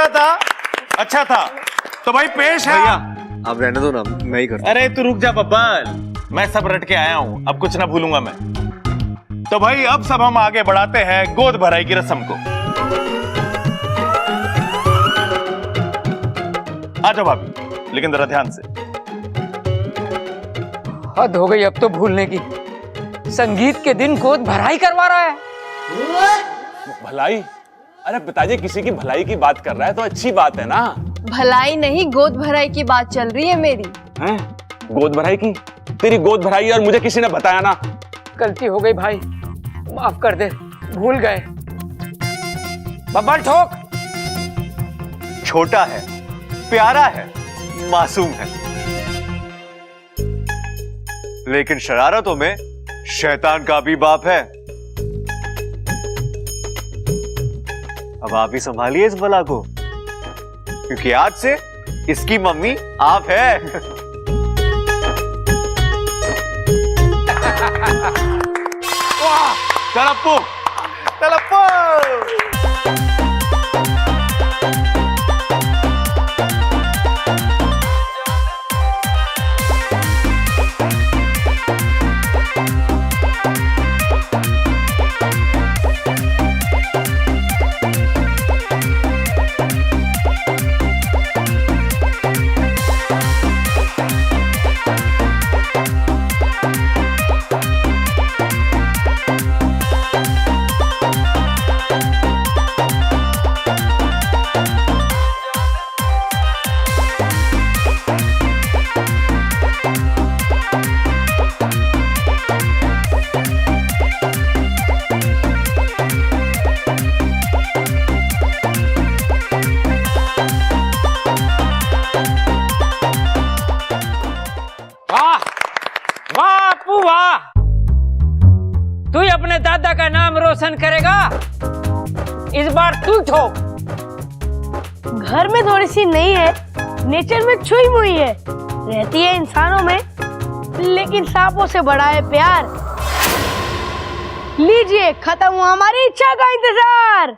अच्छा था, अच्छा था। तो भाई पेश है। भैया आप रहने दो ना, मैं ही करता हूं। अरे तू रुक जा बब्बल, मैं सब रट के आया हूं, अब कुछ ना भूलूंगा मैं। तो भाई अब सब हम आगे बढ़ाते हैं गोद भराई की रस्म को। आ जाओ भाभी, लेकिन जरा ध्यान से। हद हो गई अब तो भूलने की। संगीत के दिन गोद भराई करवा रहा है। भलाई? अरे पिताजी किसी की भलाई की बात कर रहा है तो अच्छी बात है ना। भलाई नहीं, गोद भराई की बात चल रही है मेरी। हैं? गोद भराई की? तेरी गोद भराई और मुझे किसी ने बताया ना। गलती हो गई भाई, माफ कर दे, भूल गए। बब्बल ठोक। छोटा है, प्यारा है, मासूम है, लेकिन शरारतों में शैतान का भी बाप है। अब आप ही संभालिए इस बला को, क्योंकि आज से इसकी मम्मी आप है। चल अप्पू, चल अप्पू। तू ही अपने दादा का नाम रोशन करेगा। इस बार तू ठोक। घर में थोड़ी सी नहीं है, नेचर में छुई मुई है, रहती है इंसानों में, लेकिन सांपों से बड़ा है प्यार। लीजिए, खत्म हुआ हमारी इच्छा का इंतजार।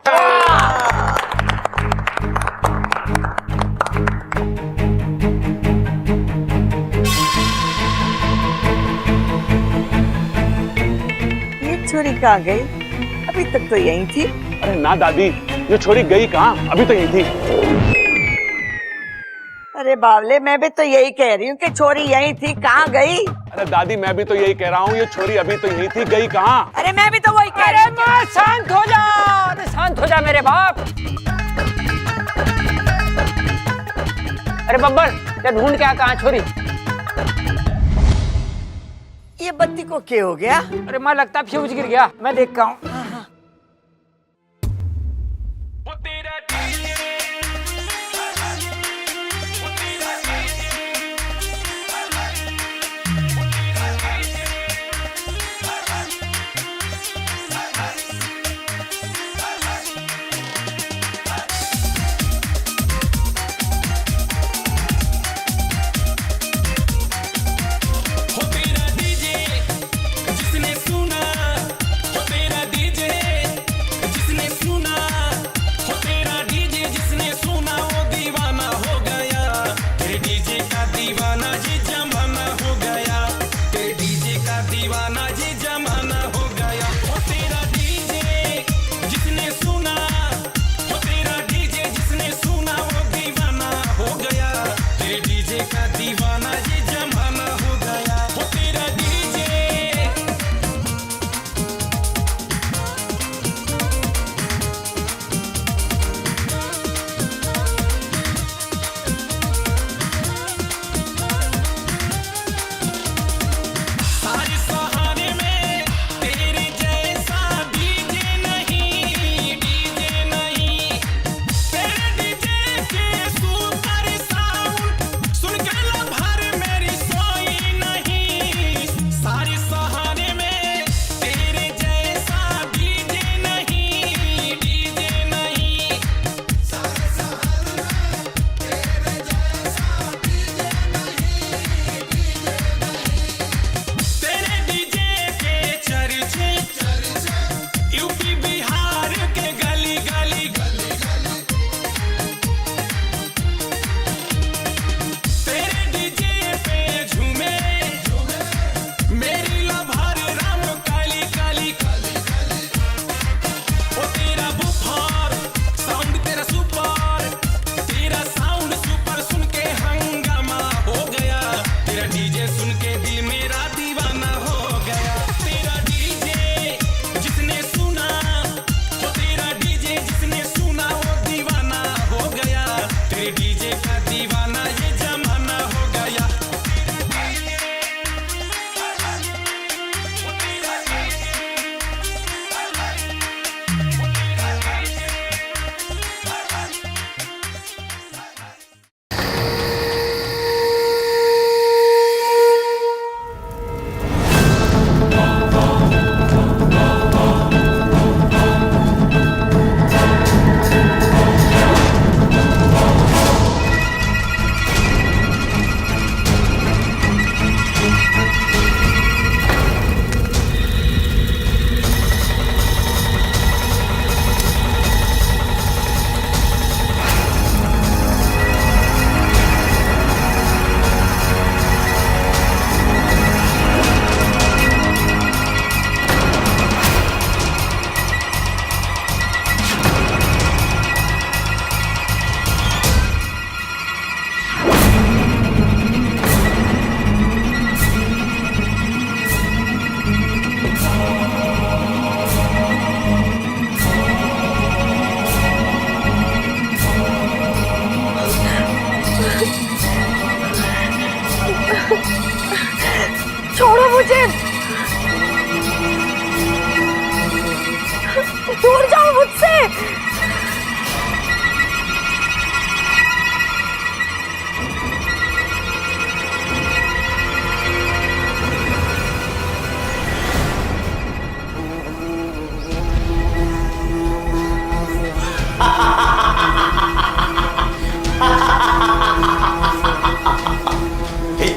छोरी कहाँ गई? अभी तक तो यहीं थी। अरे ना दादी, ये छोरी गई कहाँ, अभी तो यही थी। अरे बावले, मैं भी तो यही कह रही हूँ कि छोरी यहीं थी, कहाँ गई? अरे दादी मैं भी तो यही कह रहा हूँ, ये छोरी अभी तो यही थी, गई कहाँ? अरे मैं भी तो वही कह रही हूँ। अरे शांत हो जा, अरे शांत हो जा मेरे बाप। अरे बब्बर, क्या ढूंढ के आ, कहाँ छोरी? ये बत्ती को क्या हो गया? अरे माँ लगता फ्यूज गिर गया, मैं देखता हूँ।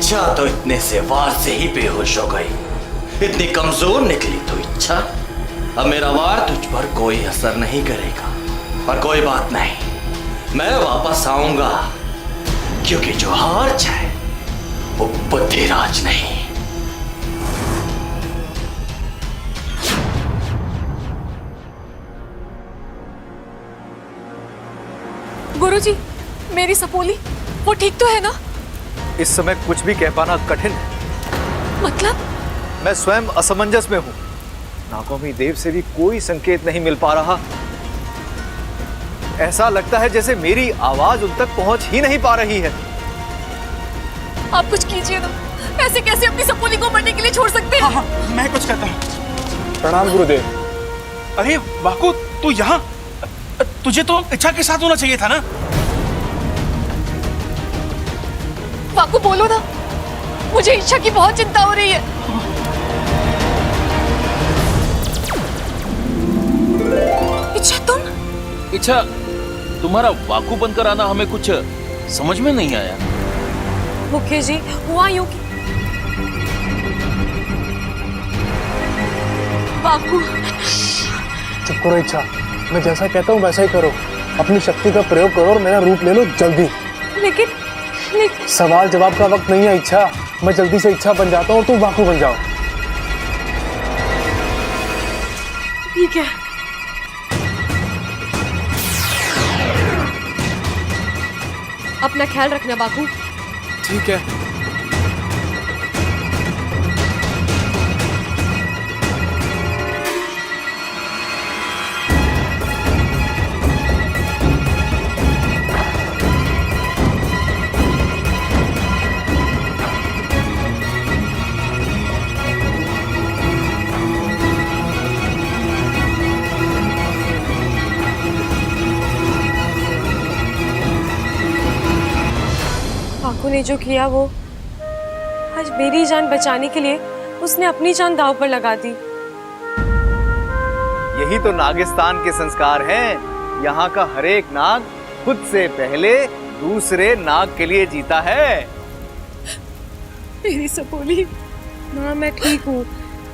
इच्छा तो इतने से वार से ही बेहोश हो गई। इतनी कमजोर निकली तो इच्छा। अब मेरा वार तुझ पर कोई असर नहीं करेगा। पर कोई बात नहीं, मैं वापस आऊंगा, क्योंकि जो हार जाए वो बुद्धिराज नहीं। गुरुजी, मेरी सपोली वो ठीक तो है ना? इस समय कुछ भी कह पाना कठिन है। मतलब? मैं स्वयं असमंजस में हूं। नागौमी देव से भी कोई संकेत नहीं मिल पा रहा। ऐसा लगता है जैसे मेरी आवाज उन तक पहुंच ही नहीं पा रही है। आप कुछ कीजिए ना। ऐसे कैसे अपनी सपोली को मरने के लिए छोड़ सकते हैं? हाँ, मैं कुछ कहता हूँ। प्रणाम गुरुदेव। अरे वाकू, तू यहाँ? तुझे तो इच्छा के साथ होना चाहिए था ना। वाकू बोलो ना, मुझे इच्छा की बहुत चिंता हो रही है। इच्छा तुम? इच्छा, तुम्हारा वाकू बनकर आना हमें कुछ समझ में नहीं आया। मुखिया जी, हुआ यूं कि वाकू। चुप करो इच्छा, मैं जैसा कहता हूँ वैसा ही करो। अपनी शक्ति का प्रयोग करो और मेरा रूप ले लो जल्दी। लेकिन सवाल जवाब का वक्त नहीं है इच्छा। मैं जल्दी से इच्छा बन जाता हूँ, तुम वाकू बन जाओ। ठीक है। अपना ख्याल रखना वाकू। ठीक है। वाकू ने जो किया वो आज मेरी जान बचाने के लिए उसने अपनी जान दांव पर लगा दी। यही तो नागिस्तान के संस्कार हैं। यहाँ का हर एक नाग खुद से पहले दूसरे नाग के लिए जीता है। मेरी सपोली। माँ, मैं ठीक हूँ,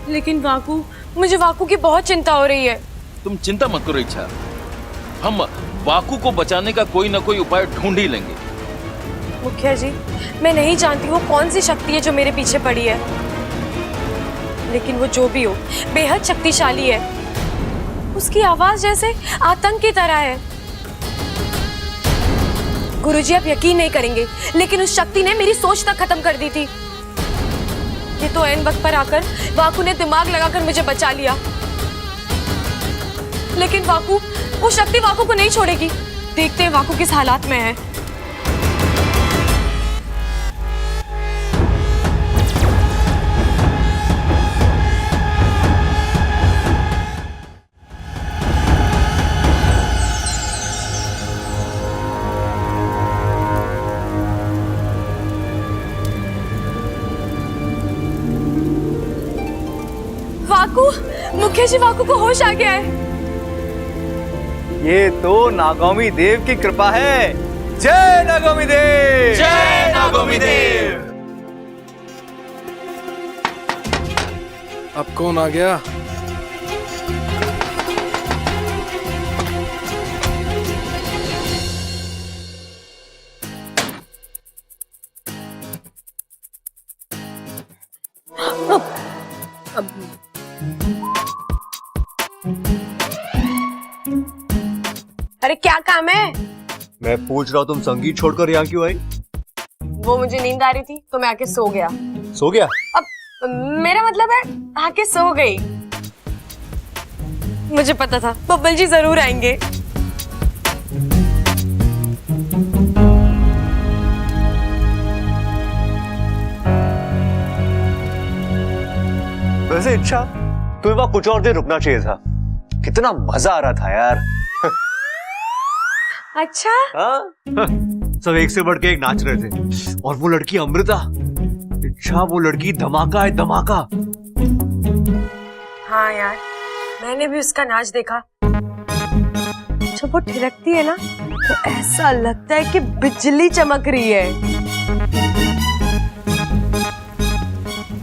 लेकिन वाकू, मुझे वाकू की बहुत चिंता हो रही है। तुम चिंता मत करो इच्छा, हम वाकू को बचाने का कोई ना कोई उपाय ढूंढ ही लेंगे। मुखिया जी, मैं नहीं जानती वो कौन सी शक्ति है जो मेरे पीछे पड़ी है, लेकिन वो जो भी हो बेहद शक्तिशाली है। उसकी आवाज जैसे आतंक की तरह है। गुरुजी, आप यकीन नहीं करेंगे, लेकिन उस शक्ति ने मेरी सोच तक खत्म कर दी थी। ये तो ऐन वक्त पर आकर वाकू ने दिमाग लगाकर मुझे बचा लिया, लेकिन वाकू, वो शक्ति वाकू को नहीं छोड़ेगी। देखते हैं वाकू किस हालात में है। वाकू, मुखिया जी, वाकू को होश आ गया है। ये तो नागौमी देव की कृपा है। जय नागौमी देव! जय नागौमी देव! अब कौन आ गया? अरे क्या काम है? मैं पूछ रहा हूँ, तुम संगीत छोड़कर यहाँ क्यों आई? वो मुझे नींद आ रही थी तो मैं आके सो गया। सो गया? अब मेरा मतलब है आके सो गई। मुझे पता था बब्बल जी जरूर आएंगे। वैसे इच्छा, तुम्हें वहां कुछ और देर रुकना चाहिए था। कितना मजा आ रहा था यार। अच्छा? सब एक से बढ़ के एक नाच रहे थे। और वो लड़की अमृता, इच्छा, वो लड़की धमाका है, धमाका। हाँ यार, मैंने भी उसका नाच देखा। जब वो थिरकती है ना तो ऐसा लगता है कि बिजली चमक रही है।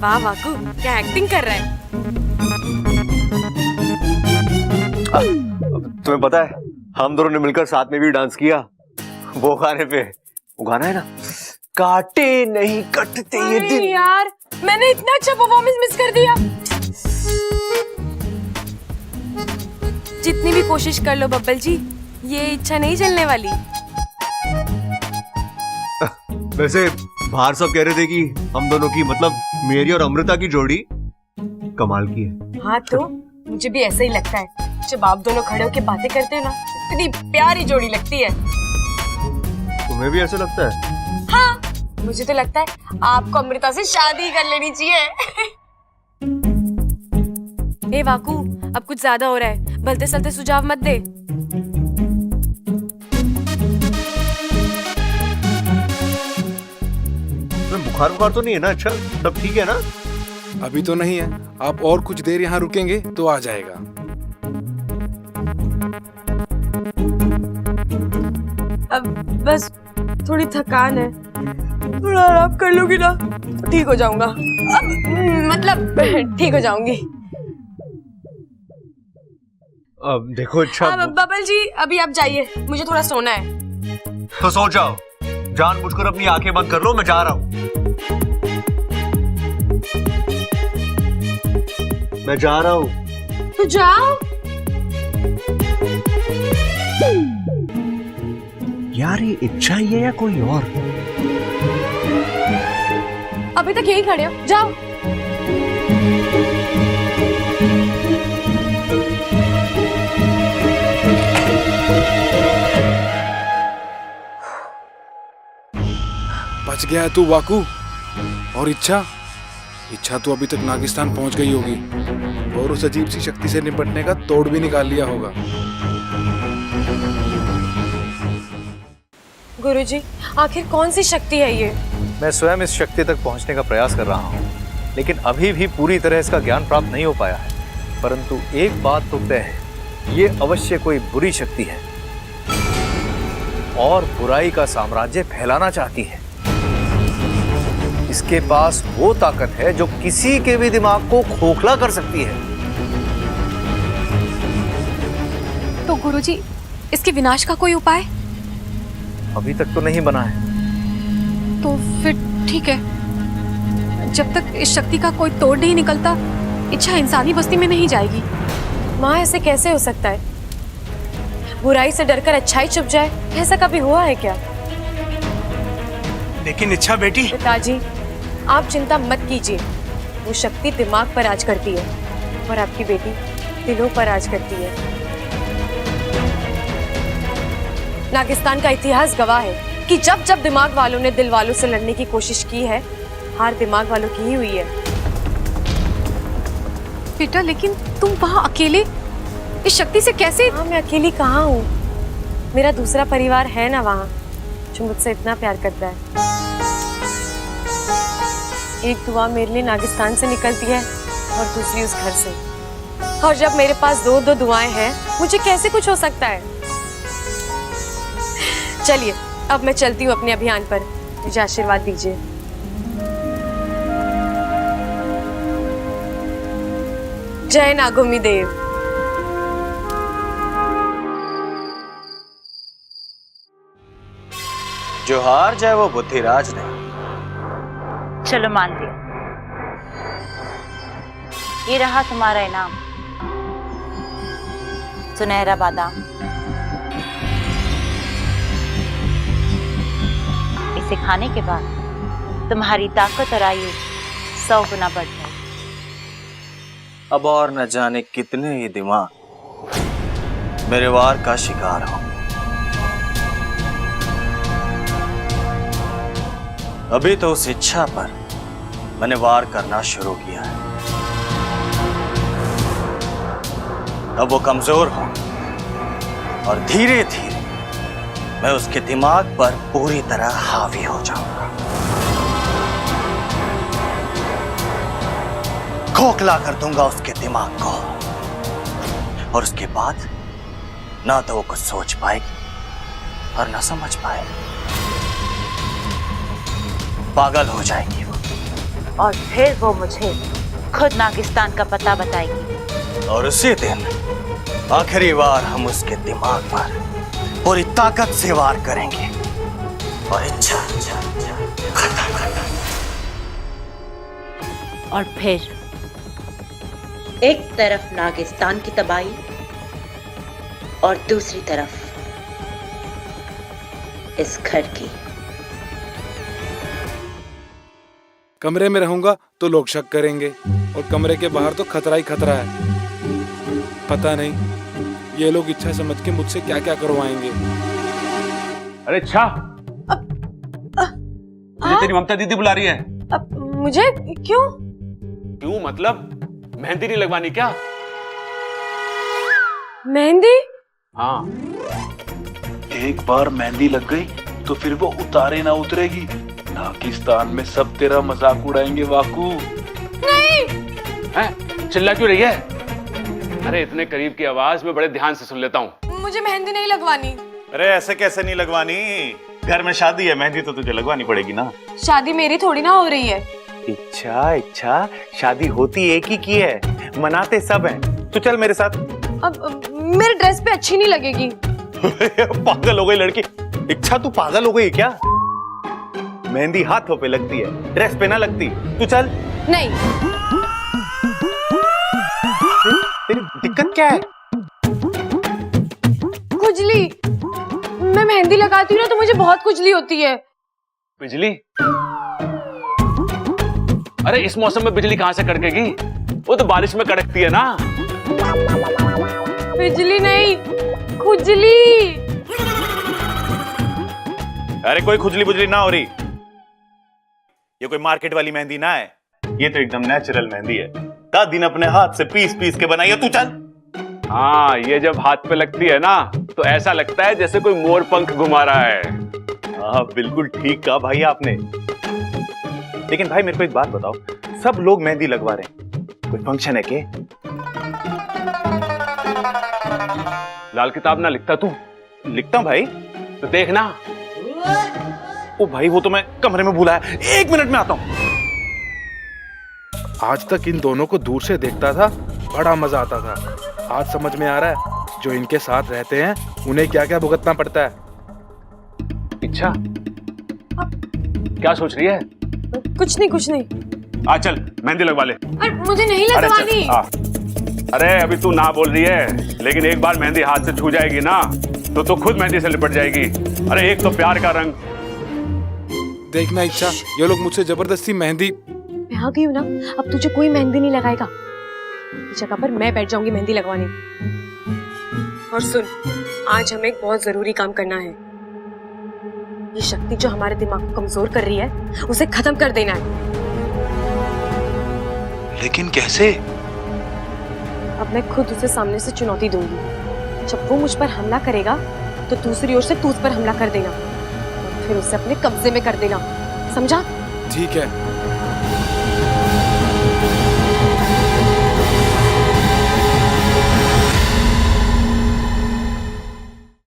वाह वाकू, क्या एक्टिंग कर रहा है। तुम्हें पता है हम दोनों ने मिलकर साथ में भी डांस किया वो गाने पे। वो गाना है ना, काटे नहीं कटते ये अरे दिन। यार, मैंने इतना अच्छा परफॉर्मेंस मिस कर दिया। जितनी भी कोशिश कर लो बब्बल जी, ये इच्छा नहीं जलने वाली। वैसे बाहर सब कह रहे थे कि हम दोनों की, मतलब मेरी और अमृता की जोड़ी कमाल की है। हाँ तो मुझे भी ऐसा ही लगता है। जब आप दोनों खड़े होकर बातें करते हो ना, इतनी प्यारी जोड़ी लगती है। तुम्हें भी ऐसा लगता है? हाँ, मुझे तो लगता है आपको अमृता से शादी कर लेनी चाहिए। ए वाकू, अब कुछ ज्यादा हो रहा है, भलते सलते सुझाव मत दे। बुखार तो नहीं है ना? अच्छा तब ठीक है ना? अभी तो नहीं है, आप और कुछ देर यहाँ रुकेंगे तो आ जाएगा। अब बस थोड़ी थकान है, थोड़ा आराम कर लूंगी ना ठीक हो जाऊंगा। अब मतलब ठीक हो जाऊंगी। अब देखो अच्छा, अब बबल जी अभी आप जाइए, मुझे थोड़ा सोना है। तो सो जाओ, जानबूझकर अपनी आंखें बंद कर लो, मैं जा रहा हूँ। मैं जा रहा हूँ। तो जाओ। यार ये इच्छा ही है या कोई और? अभी तक यहीं खड़े हो, जाओ। बच गया है तू वाकू। और इच्छा तो अभी तक नागिस्तान पहुंच गई होगी और उस अजीब सी शक्ति से निपटने का तोड़ भी निकाल लिया होगा। गुरुजी, आखिर कौन सी शक्ति है ये? मैं स्वयं इस शक्ति तक पहुंचने का प्रयास कर रहा हूं, लेकिन अभी भी पूरी तरह इसका ज्ञान प्राप्त नहीं हो पाया है। परंतु एक बात तो तय है, ये अवश्य कोई बुरी शक्ति है और बुराई का साम्राज्य फैलाना चाहती है। इसके पास वो ताकत है जो किसी के भी दिमाग को खोखला कर सकती है। तो गुरुजी, इसके विनाश का कोई उपाय? अभी तक तो नहीं बना है। तो फिर ठीक है, जब तक इस शक्ति का कोई तोड़ नहीं निकलता, इच्छा इंसानी बस्ती में नहीं जाएगी। माँ, ऐसे कैसे हो सकता है? बुराई से डरकर अच्छाई छुप जाए, ऐसा कभी हुआ है क्या? लेकिन इच्छा बेटी, पिताजी आप चिंता मत कीजिए, वो शक्ति दिमाग पर राज करती है और आपकी बेटी दिलों पर राज करती है। नागिस्तान का इतिहास गवाह है कि जब जब दिमाग वालों ने दिल वालों से लड़ने की कोशिश की है, हार दिमाग वालों की ही हुई है। बेटा, लेकिन तुम वहां अकेले इस शक्ति से कैसे? हाँ, मैं अकेली कहाँ हूँ, मेरा दूसरा परिवार है ना वहाँ, जो मुझसे इतना प्यार करता है। एक दुआ मेरे लिए नागिस्तान से निकलती है और दूसरी उस घर से, और जब मेरे पास दो दो दुआएं हैं, मुझे कैसे कुछ हो सकता है? चलिए अब मैं चलती हूँ अपने अभियान पर, मुझे आशीर्वाद दीजिए। जय नागोमी देव। जो हार जाए वो बुद्धिराज नहीं। चलो मान लिया, ये रहा तुम्हारा इनाम, सुनहरा बादाम। इसे खाने के बाद तुम्हारी ताकत और आयु 100 गुना बढ़ जाएगी। अब और न जाने कितने ही दिमाग मेरे वार का शिकार हो। अभी तो उस इच्छा पर मैंने वार करना शुरू किया है, अब वो कमजोर हो और धीरे धीरे मैं उसके दिमाग पर पूरी तरह हावी हो जाऊंगा, खोखला कर दूंगा उसके दिमाग को, और उसके बाद ना तो वो कुछ सोच पाएगी और ना समझ पाएगी, पागल हो जाएगी वो। और फिर वो मुझे खुद नागिस्तान का पता बताएगी। और उसी दिन आखिरी बार हम उसके दिमाग पर पूरी ताकत से वार करेंगे और इच्छा खत्म। और फिर एक तरफ नागिस्तान की तबाही और दूसरी तरफ इस घर की। कमरे में रहूंगा तो लोग शक करेंगे और कमरे के बाहर तो खतरा ही खतरा है। पता नहीं ये लोग इच्छा समझ के मुझसे क्या क्या करवाएंगे। अरे इच्छा, मुझे तेरी ममता दीदी बुला रही है। मुझे क्यों? क्यों मतलब? मेहंदी नहीं लगवानी क्या? मेहंदी? हाँ। एक बार मेहंदी लग गई तो फिर वो उतारे ना उतरेगी। नागिस्तान में सब तेरा मजाक उड़ाएंगे वाकू। नहीं। हैं? चिल्ला क्यों रही है? अरे इतने करीब की आवाज में बड़े ध्यान से सुन लेता हूँ। मुझे मेहंदी नहीं लगवानी। अरे ऐसे कैसे नहीं लगवानी? घर में शादी है, मेहंदी तो तुझे लगवानी पड़ेगी ना। शादी मेरी थोड़ी ना हो रही है। इच्छा शादी होती एक ही की है, मनाते सब हैं। तू चल मेरे साथ। अब मेरे ड्रेस पे अच्छी नहीं लगेगी। पागल हो गई लड़की। इच्छा तू पागल हो गई क्या? मेहंदी हाथों पे लगती है, ड्रेस पे ना लगती। तू चल। नहीं। तेरी दिक्कत क्या है? खुजली। मैं मेहंदी लगाती हूँ ना तो मुझे बहुत खुजली होती है। बिजली? अरे इस मौसम में बिजली कहां से कड़केगी? वो तो बारिश में कड़कती है ना। बिजली नहीं, खुजली। अरे कोई खुजली बुजली ना हो रही। ये कोई मार्केट वाली मेहंदी ना है, ये तो एकदम नेचुरल मेहंदी है। दादी ने अपने हाथ से पीस पीस के बनाई है। तू चल। हाँ, ये जब हाथ पे लगती है ना तो ऐसा लगता है जैसे कोई मोर पंख घुमा रहा है। हाँ बिल्कुल ठीक कहा भाई आपने। लेकिन भाई मेरे को एक बात बताओ, सब लोग मेहंदी लगवा रहे हैं, कोई फंक्शन है के? लाल किताब ना लिखता तू? लिखता हूं भाई, तो देखना। ओ भाई वो तो मैं कमरे में भूला है, 1 मिनट में आता हूं। आज तक इन दोनों को दूर से देखता था, बड़ा मजा आता था। आज समझ में आ रहा है जो इनके साथ रहते हैं उन्हें क्या क्या भुगतना पड़ता है। इच्छा क्या सोच रही है? कुछ नहीं। आ चल मेहंदी लगवा ले। अरे मुझे नहीं लगवानी। अरे अभी तू ना बोल रही है, लेकिन एक बार मेहंदी हाथ से छू जाएगी ना तो तू खुद मेहंदी से लिपट जाएगी। अरे एक तो प्यार का रंग। देखना इच्छा, ये लोग मुझसे जबरदस्ती मेहंदी। मैं आ गई हूँ ना, अब तुझे कोई मेहंदी नहीं लगाएगा। इस जगह पर मैं बैठ जाऊंगी मेहंदी लगवाने। और सुन, आज हमें एक बहुत जरूरी काम करना है। ये शक्ति जो हमारे दिमाग को कमजोर कर रही है, उसे खत्म कर देना है। लेकिन कैसे? अब मैं खुद उसे सामने से चुनौती दूंगी। जब वो मुझ पर हमला करेगा तो दूसरी ओर से तू उस पर हमला कर देना और फिर उसे अपने कब्जे में कर देना। समझा? ठीक है।